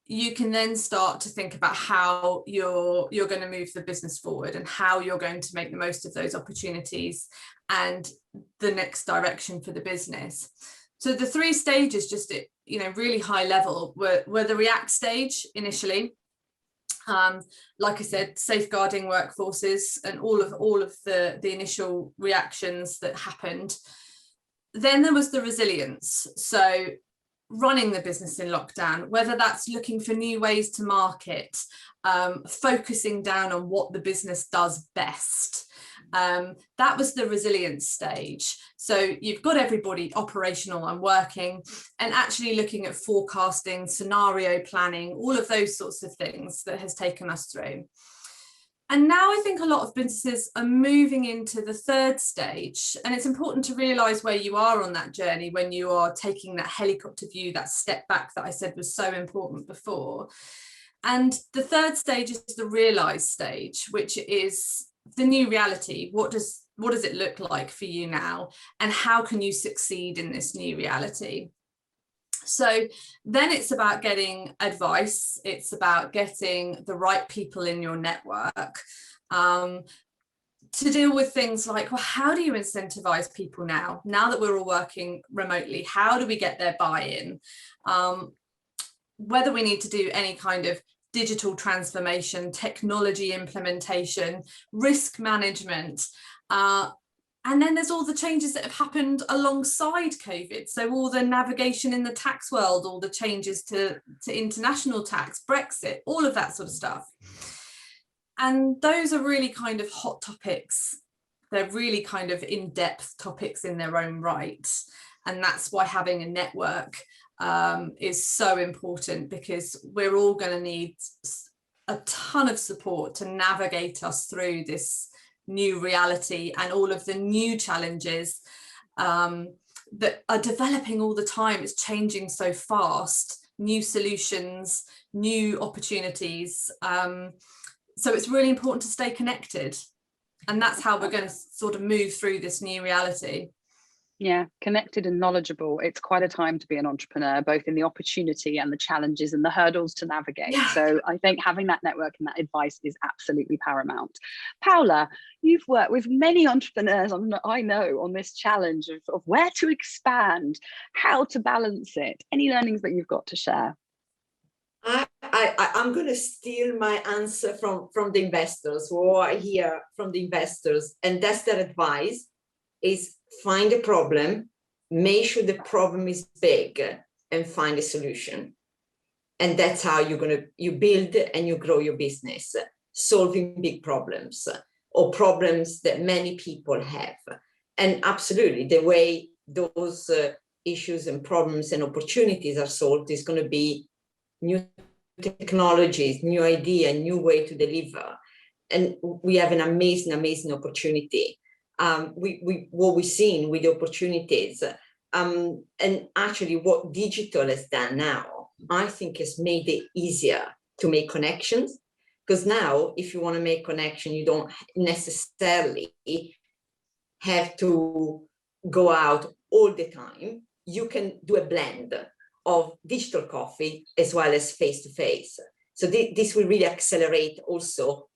you can then start to think about how you're going to move the business forward and how you're going to make the most of those opportunities and the next direction for the business. So the 3 stages, just at, you know, really high level, were the react stage initially. Like I said, safeguarding workforces and all of the initial reactions that happened. Then there was the resilience. So running the business in lockdown, whether that's looking for new ways to market, focusing down on what the business does best. That was the resilience stage. So you've got everybody operational and working, and actually looking at forecasting, scenario planning, all of those sorts of things that has taken us through. And now I think a lot of businesses are moving into the 3rd stage, and it's important to realise where you are on that journey when you are taking that helicopter view, that step back that I said was so important before. And the 3rd stage is the realise stage, which is the new reality. What does what does it look like for you now? And how can you succeed in this new reality? So then it's about getting advice. It's about getting the right people in your network to deal with things like, well, how do you incentivize people now that we're all working remotely? How do we get their buy-in? Whether we need to do any kind of digital transformation, technology implementation, risk management, and then there's all the changes that have happened alongside COVID. So all the navigation in the tax world, all the changes to international tax, Brexit, all of that sort of stuff. And those are really kind of hot topics. They're really kind of in-depth topics in their own right. And that's why having a network is so important, because we're all going to need a ton of support to navigate us through this new reality and all of the new challenges that are developing all the time. It's changing so fast, new solutions, new opportunities. So it's really important to stay connected. And that's how we're going to sort of move through this new reality. Yeah, connected and knowledgeable. It's quite a time to be an entrepreneur, both in the opportunity and the challenges and the hurdles to navigate. Yeah. So I think having that network and that advice is absolutely paramount. Paola, you've worked with many entrepreneurs, I know, on this challenge of where to expand, how to balance it. Any learnings that you've got to share? I'm going to steal my answer from the investors, who I hear from the investors, and that's their advice, is find a problem, make sure the problem is big, and find a solution. And that's how you build and you grow your business, solving big problems or problems that many people have. And absolutely, the way those issues and problems and opportunities are solved is going to be new technologies, new idea, new way to deliver. And we have an amazing opportunity. What we've seen with the opportunities, and actually what digital has done now, I think has made it easier to make connections. Because now, if you want to make connection, you don't necessarily have to go out all the time. You can do a blend of digital coffee as well as face-to-face. So this will really accelerate, also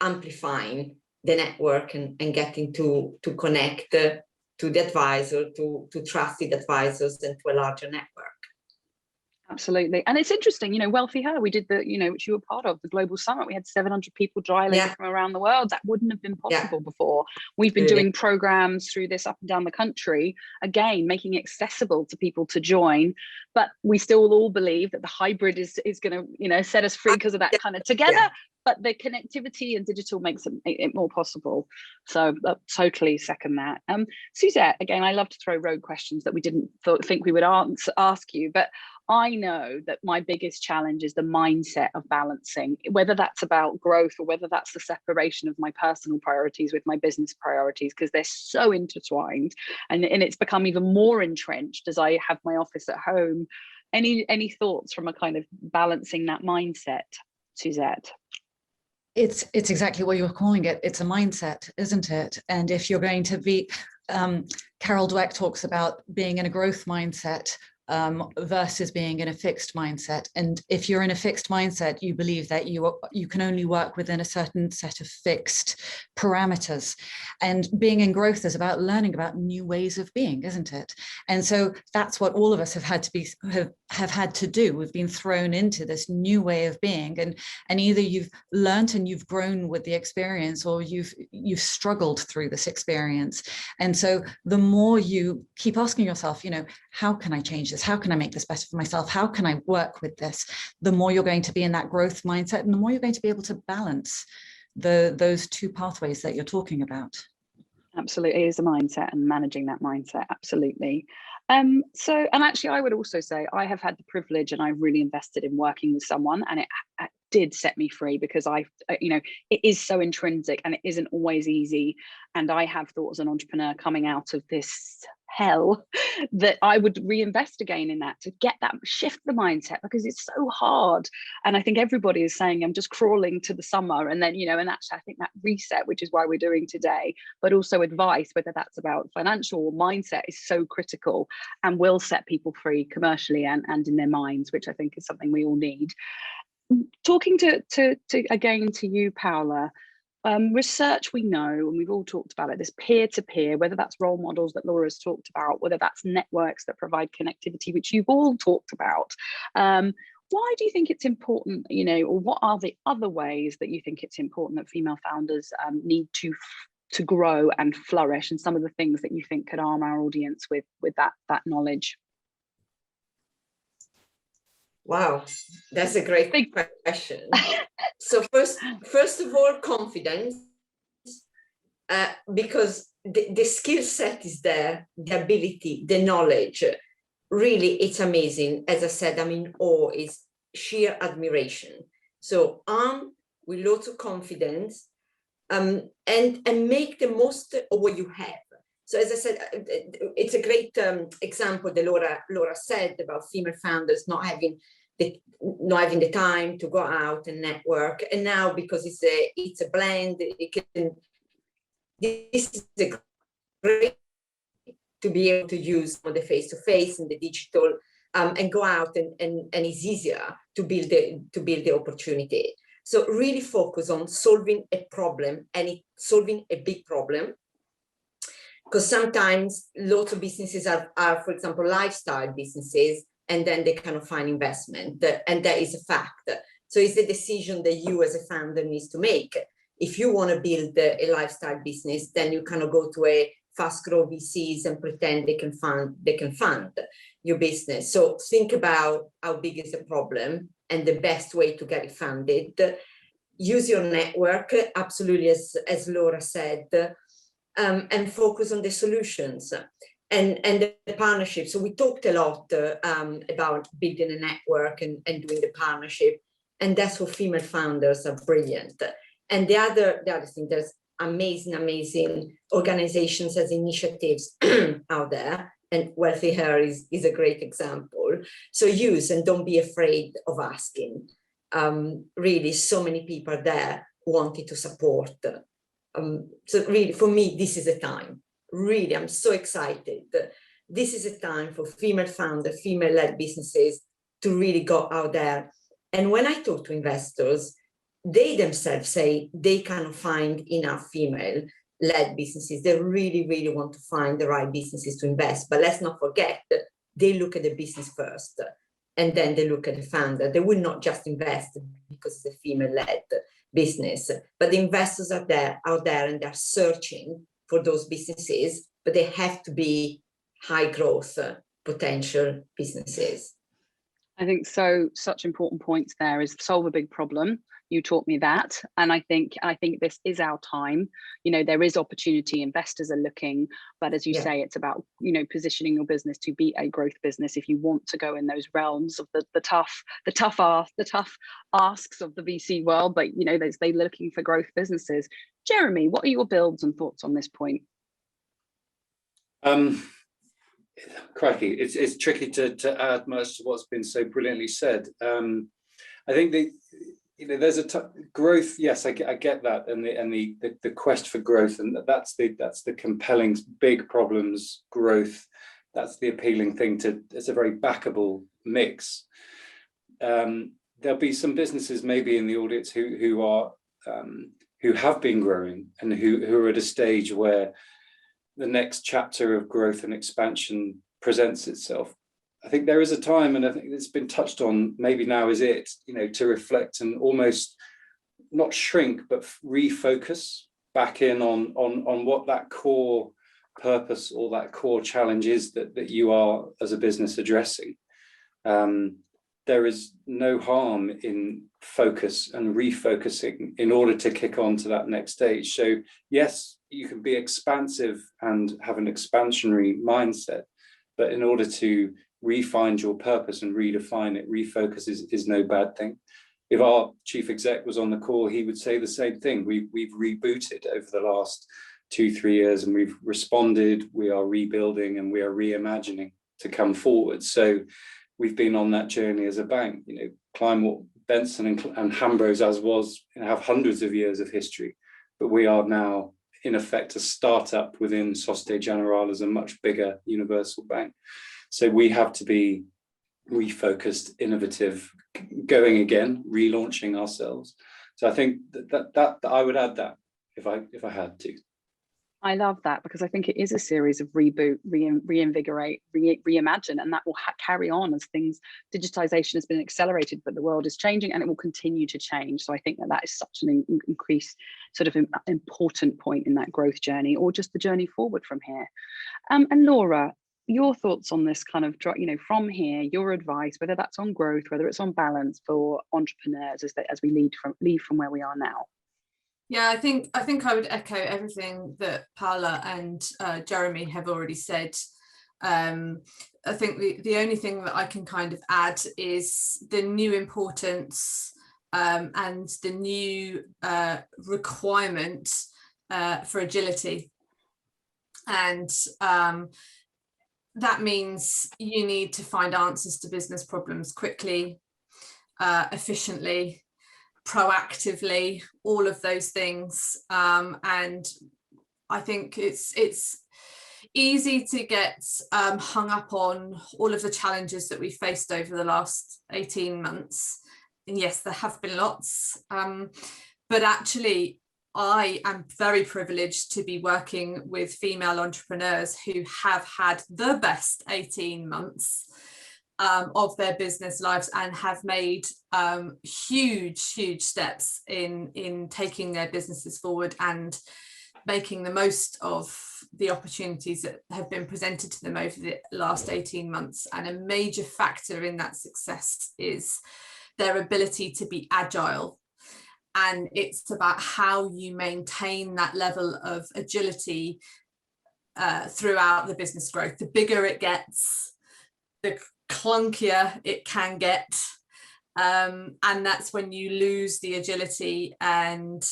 amplifying the network and getting to connect to the advisor, to trusted advisors, and to a larger network. Absolutely. And it's interesting, Wealthy Her, we did which you were part of, the global summit. We had 700 people dialing from around the world. That wouldn't have been possible before. We've been doing programs through this up and down the country, again, making it accessible to people to join. But we still all believe that the hybrid is going to, set us free because of that kind of together. Yeah. But the connectivity and digital makes it more possible. So totally second that. Suzette, again, I love to throw rogue questions that we didn't think we would ask you, but I know that my biggest challenge is the mindset of balancing, whether that's about growth or whether that's the separation of my personal priorities with my business priorities, because they're so intertwined, and it's become even more entrenched as I have my office at home. Any thoughts from a kind of balancing that mindset, Suzette? It's exactly what you're calling it. It's a mindset, isn't it? And if you're going to be, Carol Dweck talks about being in a growth mindset versus being in a fixed mindset. And if you're in a fixed mindset, you believe that you can only work within a certain set of fixed parameters. And being in growth is about learning about new ways of being, isn't it? And so that's what all of us have had to do. We've been thrown into this new way of being, and either you've learned and you've grown with the experience, or you've struggled through this experience. And so the more you keep asking yourself, how can I change this? How can I make this better for myself? How can I work with this? The more you're going to be in that growth mindset, and the more you're going to be able to balance those two pathways that you're talking about. Absolutely, it is a mindset, and managing that mindset. Absolutely. And actually, I would also say I have had the privilege, and I've really invested in working with someone, and did set me free, because it is so intrinsic and it isn't always easy. And I have thought as an entrepreneur coming out of this hell that I would reinvest again in that, to get that, shift the mindset, because it's so hard. And I think everybody is saying, I'm just crawling to the summer, and then, and actually I think that reset, which is why we're doing today, but also advice, whether that's about financial or mindset, is so critical and will set people free commercially and in their minds, which I think is something we all need. Talking to again to you, Paola, research, we know, and we've all talked about it, this peer-to-peer, whether that's role models that Laura's talked about, whether that's networks that provide connectivity, which you've all talked about. Why do you think it's important, or what are the other ways that you think it's important that female founders need to grow and flourish, and some of the things that you think could arm our audience with that knowledge? Wow, that's a great question. So first of all, confidence, because the skill set is there, the ability, the knowledge, really, it's amazing. As I said, I'm in awe, is sheer admiration. So arm with lots of confidence, and make the most of what you have. So as I said, it's a great example that Laura said about female founders not having the time to go out and network. And now, because it's a blend, this is a great to be able to use for the face-to-face and the digital, and go out and it's easier to build the opportunity. So really focus on solving a problem, and solving a big problem. Because sometimes lots of businesses are, for example, lifestyle businesses, and then they cannot find investment, and that is a fact. So it's the decision that you as a founder needs to make. If you want to build a lifestyle business, then you cannot go to a fast-growth VCs and pretend they can fund your business. So think about how big is the problem and the best way to get it funded. Use your network, absolutely, as Laura said, and focus on the solutions and the partnership. So we talked a lot about building a network and doing the partnership, and that's where female founders are brilliant. And the other thing, there's amazing organizations as initiatives out there, and Wealthy Hair is a great example. So use and don't be afraid of asking. Really, so many people there wanting to support. So really, for me, this is a time. Really, I'm so excited. This is a time for female founders, female-led businesses to really go out there. And when I talk to investors, they themselves say they cannot find enough female-led businesses. They really, really want to find the right businesses to invest. But let's not forget that they look at the business first, and then they look at the founder. They will not just invest because it's a female-led business, but the investors are out there and they're searching for those businesses, but they have to be high growth potential businesses. I think such important points there is solve a big problem. You taught me that. And I think this is our time. There is opportunity, investors are looking, but as you say, it's about, positioning your business to be a growth business if you want to go in those realms of the tough asks of the VC world, but they're looking for growth businesses. Jeremy, what are your builds and thoughts on this point? Crikey, it's tricky to add much to what's been so brilliantly said. I think there's growth. Yes, I get that, and the quest for growth, and that's the compelling big problems growth. That's the appealing thing it's a very backable mix. There'll be some businesses maybe in the audience who have been growing and who are at a stage where the next chapter of growth and expansion presents itself. I think there is a time, and I think it's been touched on, maybe now is it, to reflect and almost not shrink, but refocus back in on what that core purpose or that core challenge is that you are as a business addressing. There is no harm in focus and refocusing in order to kick on to that next stage. So yes, you can be expansive and have an expansionary mindset, but in order to refine your purpose and redefine it, refocus is no bad thing. if our chief exec was on the call, he would say the same thing. We've rebooted over the last 2-3 years, and we've responded, we are rebuilding, and we are reimagining to come forward. So we've been on that journey as a bank. You know, Kleinwort, Benson and Hambros, as was, have hundreds of years of history, but we are now in effect a startup within Societe Generale as a much bigger universal bank. So we have to be refocused, innovative, going again, relaunching ourselves. So I think that I would add that if I had to. I love that, because I think it is a series of reboot, reinvigorate, reimagine, and that will carry on as things, digitization has been accelerated, but the world is changing and it will continue to change. So I think that is such an increased sort of important point in that growth journey, or just the journey forward from here. And Laura, your thoughts on this kind of, you know, from here, your advice, whether that's on growth, whether it's on balance for entrepreneurs as we lead from where we are now. Yeah, I think I would echo everything that Paola and Jeremy have already said. I think the only thing that I can kind of add is the new importance and the new requirement for agility. And that means you need to find answers to business problems quickly, efficiently, proactively, all of those things. And I think it's easy to get hung up on all of the challenges that we faced over the last 18 months. And yes, there have been lots, but actually I am very privileged to be working with female entrepreneurs who have had the best 18 months of their business lives, and have made huge steps in taking their businesses forward and making the most of the opportunities that have been presented to them over the last 18 months. And a major factor in that success is their ability to be agile. And it's about how you maintain that level of agility throughout the business growth. The bigger it gets, the clunkier it can get, and that's when you lose the agility, and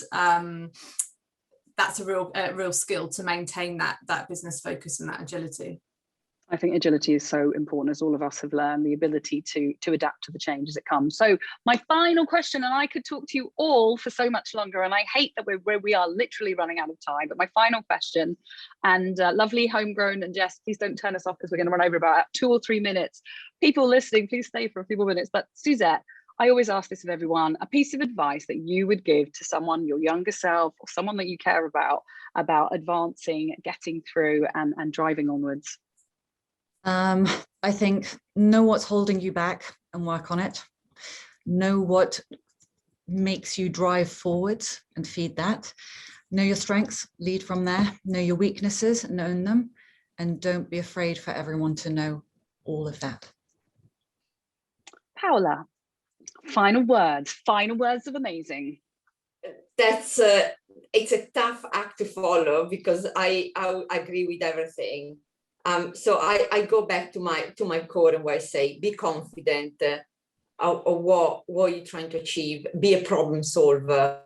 that's a real skill to maintain that business focus and that agility. I think agility is so important, as all of us have learned, the ability to adapt to the change as it comes. So my final question, and I could talk to you all for so much longer, and I hate that we are literally running out of time, but my final question, and lovely Homegrown and Jess, please don't turn us off because we're going to run over about 2 or 3 minutes. People listening, please stay for a few more minutes. But Suzette, I always ask this of everyone, a piece of advice that you would give to someone, your younger self, or someone that you care about advancing, getting through and driving onwards. I think know what's holding you back and work on it. Know what makes you drive forwards and feed that. Know your strengths, lead from there. Know your weaknesses and own them. And don't be afraid for everyone to know all of that. Paola, final words of amazing. That's it's a tough act to follow, because I agree with everything. So I go back to my core, and where I say be confident of what you're trying to achieve, be a problem solver,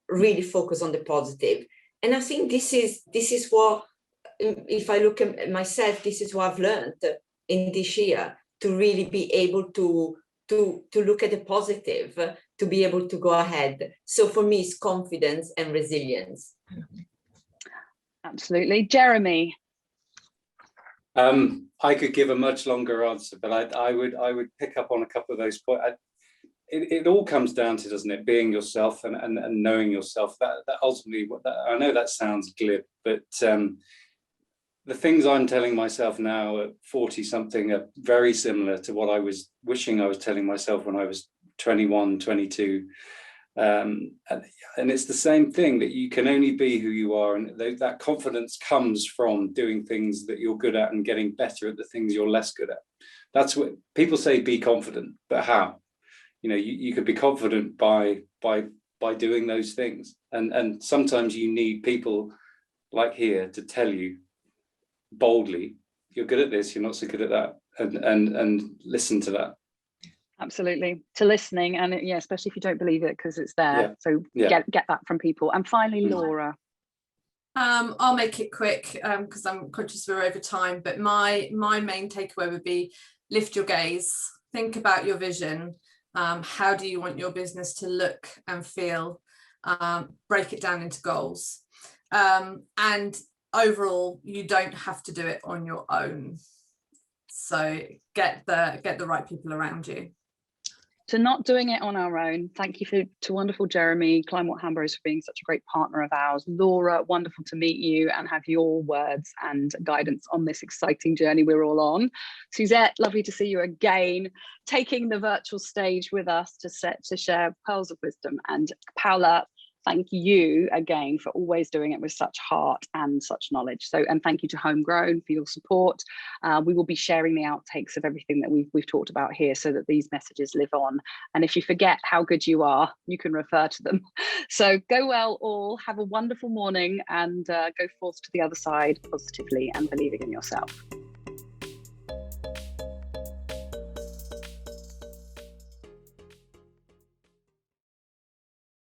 really focus on the positive. And I think this is what, if I look at myself, this is what I've learned in this year, to really be able to look at the positive, to be able to go ahead. So for me, it's confidence and resilience. Absolutely. Jeremy. I could give a much longer answer, but I would pick up on a couple of those points. It all comes down to, doesn't it, being yourself and knowing yourself. That ultimately, I know that sounds glib, but the things I'm telling myself now at 40 something are very similar to what I was wishing I was telling myself when I was 21, 22. And it's the same thing, that you can only be who you are, and that confidence comes from doing things that you're good at and getting better at the things you're less good at. That's what people say, be confident, but how? You know, you could be confident by doing those things, and sometimes you need people like here to tell you boldly, you're good at this, you're not so good at that, and listen to that. Absolutely. To listening, and yeah, especially if you don't believe it, because it's there. Yeah. So Yeah. get that from people. And finally, Laura. I'll make it quick because I'm conscious we're over time, but my main takeaway would be lift your gaze, think about your vision. How do you want your business to look and feel? Break it down into goals. And overall, you don't have to do it on your own. So get the right people around you. To not doing it on our own. Thank you to wonderful Jeremy, Climate Hambros, for being such a great partner of ours. Laura, wonderful to meet you and have your words and guidance on this exciting journey we're all on. Suzette, lovely to see you again, taking the virtual stage with us to share pearls of wisdom. And Paola, thank you again for always doing it with such heart and such knowledge. So, and thank you to Homegrown for your support. We will be sharing the outtakes of everything that we've talked about here so that these messages live on. And if you forget how good you are, you can refer to them. So go well all, have a wonderful morning, and go forth to the other side positively and believing in yourself.